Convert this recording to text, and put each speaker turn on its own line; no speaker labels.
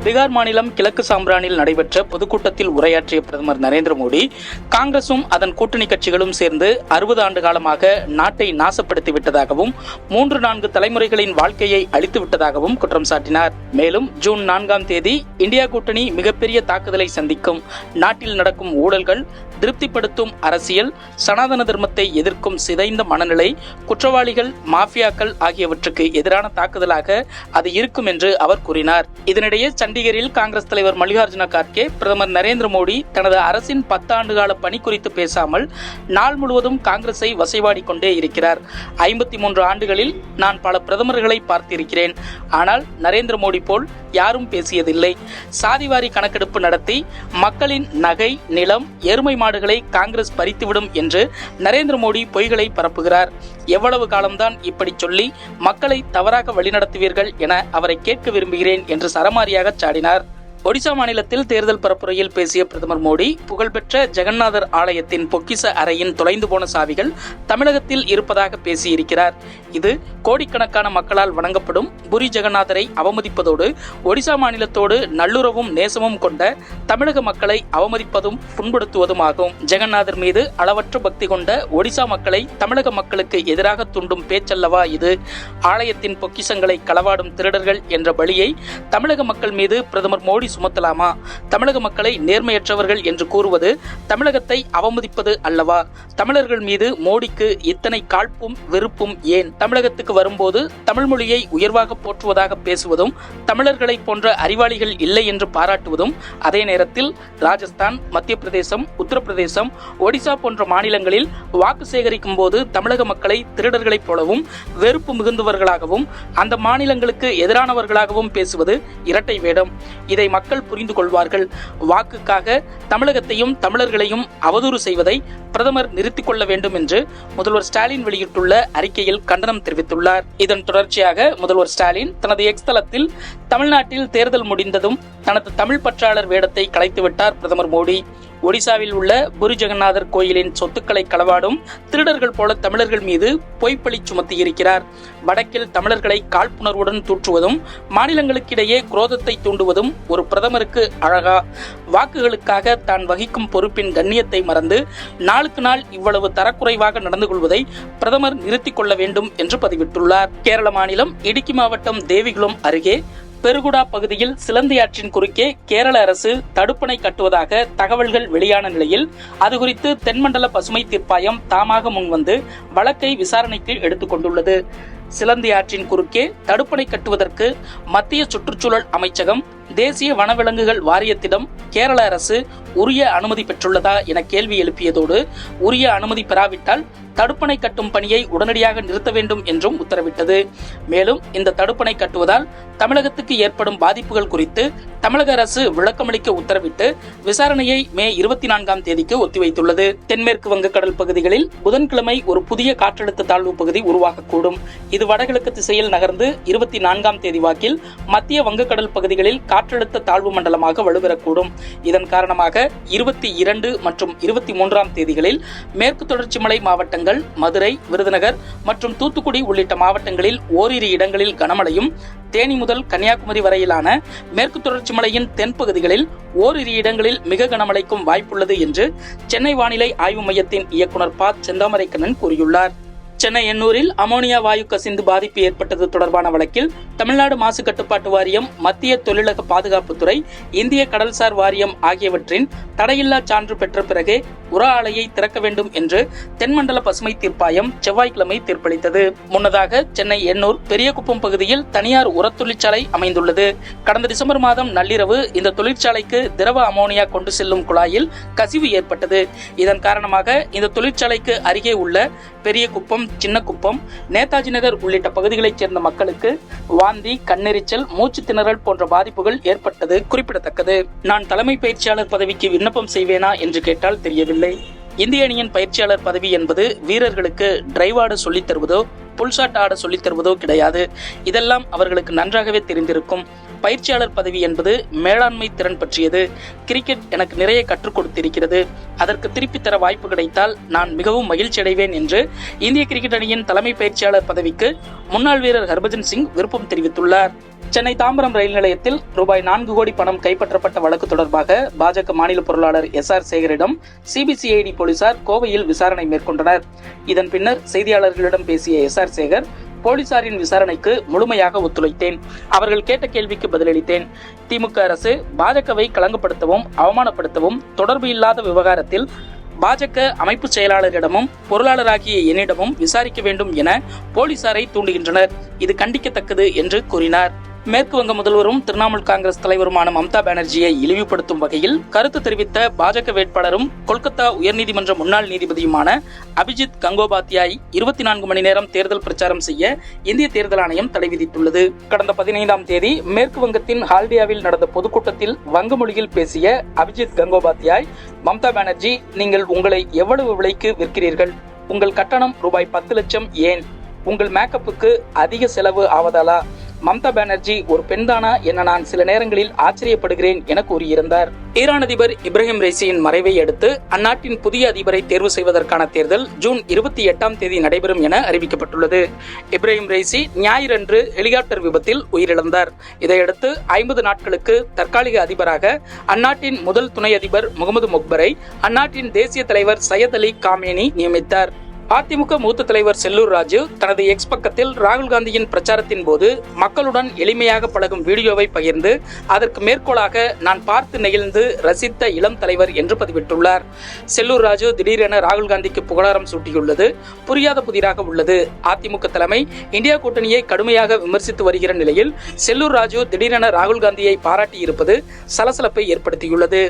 பீகார் மாநிலம் கிழக்கு சாம்பிரானில் நடைபெற்ற பொதுக்கூட்டத்தில் உரையாற்றிய பிரதமர் நரேந்திர மோடி, காங்கிரசும் அதன் கூட்டணி கட்சிகளும் சேர்ந்து 60 ஆண்டு காலமாக நாட்டை நாசப்படுத்திவிட்டதாகவும் 3-4 தலைமுறைகளின் வாழ்க்கையை அழித்துவிட்டதாகவும் குற்றம் சாட்டினார். மேலும் ஜூன் 4ஆம் தேதி இந்தியா கூட்டணி மிகப்பெரிய தாக்குதலை சந்திக்கும். நாட்டில் நடக்கும் ஊழல்கள், திருப்திப்படுத்தும் அரசியல், சனாதன தர்மத்தை எதிர்க்கும் சிதைந்த மனநிலை, குற்றவாளிகள், மாஃபியாக்கள் ஆகியவற்றுக்கு எதிரான தாக்குதலாக அது இருக்கும் என்று அவர் கூறினார். இதனிடையே சண்டிகரில் காங்கிரஸ் தலைவர் மல்லிகார்ஜுன கார்கே, பிரதமர் நரேந்திர மோடி தனது அரசின் 10 ஆண்டுகால பணி குறித்து பேசாமல் நாள் முழுவதும் காங்கிரஸை வசைபாடி கொண்டே இருக்கிறார். 53 ஆண்டுகளில் நான் பல பிரதமர்களை பார்த்திருக்கிறேன். ஆனால் நரேந்திர மோடி போல் யாரும் பேசியதில்லை. சாதிவாரி கணக்கெடுப்பு நடத்தி மக்களின் நகை, நிலம், எருமை மாடுகளை காங்கிரஸ் பறித்துவிடும் என்று நரேந்திர மோடி பொய்களை பரப்புகிறார். எவ்வளவு காலம்தான் இப்படி சொல்லி மக்களை தவறாக வழிநடத்துவீர்கள் என அவரை கேட்க விரும்புகிறேன் என்று சரமாரியாக சாடினார். ஒடிசா மாநிலத்தில் தேர்தல் பரப்புரையில் பேசிய பிரதமர் மோடி, புகழ்பெற்ற ஜெகநாதர் ஆலயத்தின் பொக்கிச அறையின் தொலைந்து போன சாவிகள் தமிழகத்தில் இருப்பதாக பேசியிருக்கிறார். இது கோடிக்கணக்கான மக்களால் வணங்கப்படும் புரி ஜெகநாதரை அவமதிப்பதோடு ஒடிசா மாநிலத்தோடு நல்லுறவும் நேசமும் கொண்ட தமிழக மக்களை அவமதிப்பதும் புண்படுத்துவதும் ஆகும். ஜெகநாதர் மீது அளவற்ற பக்தி கொண்ட ஒடிசா மக்களை தமிழக மக்களுக்கு எதிராக தூண்டும் பேச்சல்லவா இது? ஆலயத்தின் பொக்கிசங்களை களவாடும் திருடர்கள் என்ற பலியை தமிழக மக்கள் மீது பிரதமர் மோடி சுமத்தலாமா? தமிழக மக்களை நேர்மையற்றவர்கள் என்று கூறுவது தமிழகத்தை அவமதிப்பது அல்லவா? தமிழர்கள் மீது மோடிக்கு இத்தனை காழ்ப்பும் வெறுப்பும் ஏன்? தமிழகத்துக்கு வரும்போது தமிழ் மொழியை உயர்வாக போற்றுவதாக பேசுவதும், தமிழர்களை போன்ற அறிவாளிகள் இல்லை என்று பாராட்டுவதும், அதே நேரத்தில் ராஜஸ்தான், மத்திய பிரதேசம், உத்தரப்பிரதேசம், ஒடிசா போன்ற மாநிலங்களில் வாக்கு சேகரிக்கும் போது தமிழக மக்களை திருடர்களைப் போலவும் வெறுப்பு மிகுந்தவர்களாகவும் அந்த மாநிலங்களுக்கு எதிரானவர்களாகவும் பேசுவது இரட்டை வேடம். இதை மக்கள் புரிந்து கொள்வார்கள். வாக்குக்காக தமிழகத்தையும் தமிழர்களையும் அவதூறு செய்வதை பிரதமர் நிறுத்திக் கொள்ள வேண்டும் என்று முதல்வர் ஸ்டாலின் வெளியிட்டுள்ள அறிக்கையில் கண்டனம் தெரிவித்துள்ளார். இதன் தொடர்ச்சியாக முதல்வர் ஸ்டாலின் தனது எக்ஸ் தளத்தில் தமிழ்நாட்டில் தேர்தல் முடிந்ததும் தனது தமிழ் பற்றாளர் வேடத்தை கலைத்துவிட்டார் பிரதமர் மோடி. ஒடிசாவில் உள்ள புரி ஜெகநாதர் கோயிலின் சொத்துக்களை களவாடும் திருடர்கள் போல தமிழர்கள் மீது பொய்ப்பழி சுமத்தியிருக்கிறார். வடக்கில் தமிழர்களை காழ்ப்புணர்வுடன் தூற்றுவதும், மாநிலங்களுக்கிடையே குரோதத்தை தூண்டுவதும் ஒரு பிரதமருக்கு அழகா? வாக்குகளுக்காக தான் வகிக்கும் பொறுப்பின் கண்ணியத்தை மறந்து நாளுக்கு நாள் இவ்வளவு தரக்குறைவாக நடந்து கொள்வதை பிரதமர் நிறுத்திக் கொள்ள வேண்டும் என்று பதிவிட்டுள்ளார். கேரள மாநிலம் இடுக்கி மாவட்டம் தேவிகுளம் அருகே பெருகுடா பகுதியில் சிலந்தி ஆற்றின் குறுக்கே கேரள அரசு தடுப்பணை கட்டுவதாக தகவல்கள் வெளியான நிலையில் அது குறித்து தென்மண்டல பசுமை தீர்ப்பாயம் தாமாக முன்வந்து வழக்கை விசாரணைக்கு எடுத்துக் கொண்டுள்ளது. சிலந்தி ஆற்றின் குறுக்கே தடுப்பணை கட்டுவதற்கு மத்திய சுற்றுச்சூழல் அமைச்சகம், தேசிய வனவிலங்குகள் வாரியத்திடம் கேரள அரசு உரிய அனுமதி பெற்றுள்ளதா என கேள்வி எழுப்பியதோடு, உரிய அனுமதி பெறாவிட்டால் தடுப்பணை கட்டும் பணியை உடனடியாக நிறுத்த வேண்டும் என்றும் உத்தரவிட்டது. மேலும் இந்த தடுப்பணை கட்டுவதால் தமிழகத்துக்கு ஏற்படும் பாதிப்புகள் குறித்து தமிழக அரசு விளக்கமளிக்க உத்தரவிட்டு விசாரணையை மே 24ஆம் தேதிக்கு ஒத்திவைத்துள்ளது. தென்மேற்கு வங்கக்கடல் பகுதிகளில் புதன்கிழமை ஒரு புதிய காற்றழுத்த தாழ்வு பகுதி உருவாகக்கூடும். இது வடகிழக்கு திசையில் நகர்ந்து 24ஆம் தேதி வாக்கில் மத்திய வங்கக்கடல் பகுதிகளில் காற்றழுத்த தாழ்வு மண்டலமாக வலுப்பெறக்கூடும். இதன் காரணமாக 22 மற்றும் 23ஆம் தேதிகளில் மேற்கு தொடர்ச்சி மலை மாவட்டங்கள், மதுரை, விருதுநகர் மற்றும் தூத்துக்குடி உள்ளிட்ட மாவட்டங்களில் ஓரிரு இடங்களில் கனமழையும், தேனி முதல் கன்னியாகுமரி வரையிலான மேற்கு தொடர்ச்சி மலையின் தென்பகுதிகளில் ஓரிரு இடங்களில் மிக கனமழைக்கும் வாய்ப்புள்ளது என்று சென்னை வானிலை ஆய்வு மையத்தின் இயக்குநர் ப. செந்தாமரைக்கண்ணன் கூறியுள்ளார். சென்னை எண்ணூரில் அமோனியா வாயு கசிந்து பாதிப்பு ஏற்பட்டது தொடர்பான வழக்கில் தமிழ்நாடு மாசு கட்டுப்பாட்டு வாரியம், மத்திய தொழிலக பாதுகாப்புத்துறை, இந்திய கடல்சார் வாரியம் ஆகியவற்றின் தடையில்லா சான்று பெற்ற பிறகே உர ஆலையை திறக்க வேண்டும் என்று தென்மண்டல பசுமை தீர்ப்பாயம் செவ்வாய்க்கிழமை தீர்ப்பளித்தது. முன்னதாக சென்னை எண்ணூர் பெரியகுப்பம் பகுதியில் தனியார் உர தொழிற்சாலை அமைந்துள்ளது. கடந்த டிசம்பர் மாதம் நள்ளிரவு இந்த தொழிற்சாலைக்கு திரவ அமோனியா கொண்டு செல்லும் குழாயில் கசிவு ஏற்பட்டது. இதன் காரணமாக இந்த தொழிற்சாலைக்கு அருகே உள்ள பெரியகுப்பம், சின்னக்குப்பம், நேதாஜி நகர் உள்ளிட்ட பகுதிகளைச் சேர்ந்த மக்களுக்கு வாந்தி, கண்ணெரிச்சல், மூச்சு திணறல் போன்ற பாதிப்புகள் ஏற்பட்டது குறிப்பிடத்தக்கது. நான் தலைமை பயிற்சியாளர் பதவிக்கு விண்ணப்பம் செய்வேனா என்று கேட்டால் தெரியவில்லை. இந்திய அணியின் பயிற்சியாளர் பதவி என்பது வீரர்களுக்கு டிரைவ் ஆட சொல்லித் தருவதோ, புல்ஷாட் ஆட சொல்லித் தருவதோ கிடையாது. இதெல்லாம் அவர்களுக்கு நன்றாகவே தெரிந்திருக்கும். பயிற்சியாளர் பதவி என்பது மேலாண்மை திறன் பற்றியது. கிரிக்கெட் எனக்கு நிறைய கற்றுக் கொடுத்திருக்கிறது. அதற்கு திருப்பி தர வாய்ப்பு கிடைத்தால் நான் மிகவும் மகிழ்ச்சி அடைவேன் என்று இந்திய கிரிக்கெட் அணியின் தலைமை பயிற்சியாளர் பதவிக்கு முன்னாள் வீரர் ஹர்பஜன் சிங் விருப்பம் தெரிவித்துள்ளார். சென்னை தாம்பரம் ரயில் நிலையத்தில் ரூபாய் 4 கோடி பணம் கைப்பற்றப்பட்ட வழக்கு தொடர்பாக பாஜக மாநில பொருளாளர் எஸ்.ஆர். சேகரிடம் சிபிசிஐடி போலீசார் கோவையில் விசாரணை மேற்கொண்டனர். இதன் பின்னர் செய்தியாளர்களிடம் பேசிய எஸ்.ஆர். சேகர், போலீசாரின் விசாரணைக்கு முழுமையாக ஒத்துழைத்தேன். அவர்கள் கேட்ட கேள்விக்கு பதிலளித்தேன். திமுக அரசு பாஜகவை களங்கப்படுத்தவும் அவமானப்படுத்தவும் தொடர்பு இல்லாத விவகாரத்தில் பாஜக அமைப்பு செயலாளரிடமும் பொருளாளராகிய என்னிடமும் விசாரிக்க வேண்டும் என போலீசாரை தூண்டுகின்றனர். இது கண்டிக்கத்தக்கது என்று கூறினார். மேற்கு வங்க முதல்வரும் திரிணாமுல் காங்கிரஸ் தலைவருமான மம்தா பானர்ஜியை இழிவுபடுத்தும் வகையில் கருத்து தெரிவித்த பாஜக வேட்பாளரும் கொல்கத்தா உயர்நீதிமன்ற முன்னாள் நீதிபதியுமான அபிஜித் கங்கோபாத்யாய் 24 மணி நேரம் தேர்தல் பிரச்சாரம் செய்ய இந்திய தேர்தல் ஆணையம் தடை விதித்துள்ளது. கடந்த 15ஆம் தேதி மேற்கு வங்கத்தின் ஹால்டியாவில் நடந்த பொதுக்கூட்டத்தில் வங்க மொழியில் பேசிய அபிஜித் கங்கோபாத்யாய், மம்தா பானர்ஜி, நீங்கள் உங்களை எவ்வளவு விலைக்கு விற்கிறீர்கள்? உங்கள் கட்டணம் ரூபாய் 10 லட்சம் ஏன்? உங்கள் மேக்கப்புக்கு அதிக செலவு ஆவதாலா? மம்தா பானர்ஜி ஒரு பெண்தானா என நான் சில நேரங்களில் ஆச்சரியப்படுகிறேன் என கூறியிருந்தார். ஈரான் அதிபர் இப்ராஹிம் ரைசியின் மறைவை அடுத்து அந்நாட்டின் புதிய அதிபரை தேர்வு செய்வதற்கான தேர்தல் ஜூன் 28ஆம் தேதி நடைபெறும் என அறிவிக்கப்பட்டுள்ளது. இப்ராஹிம் ரைசி ஞாயிறன்று ஹெலிகாப்டர் விபத்தில் உயிரிழந்தார். இதையடுத்து 50 நாட்களுக்கு தற்காலிக அதிபராக அந்நாட்டின் முதல் துணை அதிபர் முகமது மொக்பரை அந்நாட்டின் தேசிய தலைவர் சையத் அலி காமேனி நியமித்தார். அதிமுக மூத்த தலைவர் செல்லூர் ராஜு தனது எக்ஸ் பக்கத்தில் ராகுல் காந்தியின் பிரச்சாரத்தின் போது மக்களுடன் எளிமையாக பழகும் வீடியோவை பகிர்ந்து அதற்கு மேற்கோளாக நான் பார்த்து நெகிழ்ந்து ரசித்த இளம் தலைவர் என்று பதிவிட்டுள்ளார். செல்லூர் ராஜு திடீரென ராகுல் காந்திக்கு புகழாரம் சூட்டியுள்ளது புரியாத புதிராக உள்ளது. அதிமுக தலைமை இந்தியா கூட்டணியை கடுமையாக விமர்சித்து வருகிற நிலையில் செல்லூர் ராஜு திடீரென ராகுல் காந்தியை பாராட்டியிருப்பது சலசலப்பை ஏற்படுத்தியுள்ளது.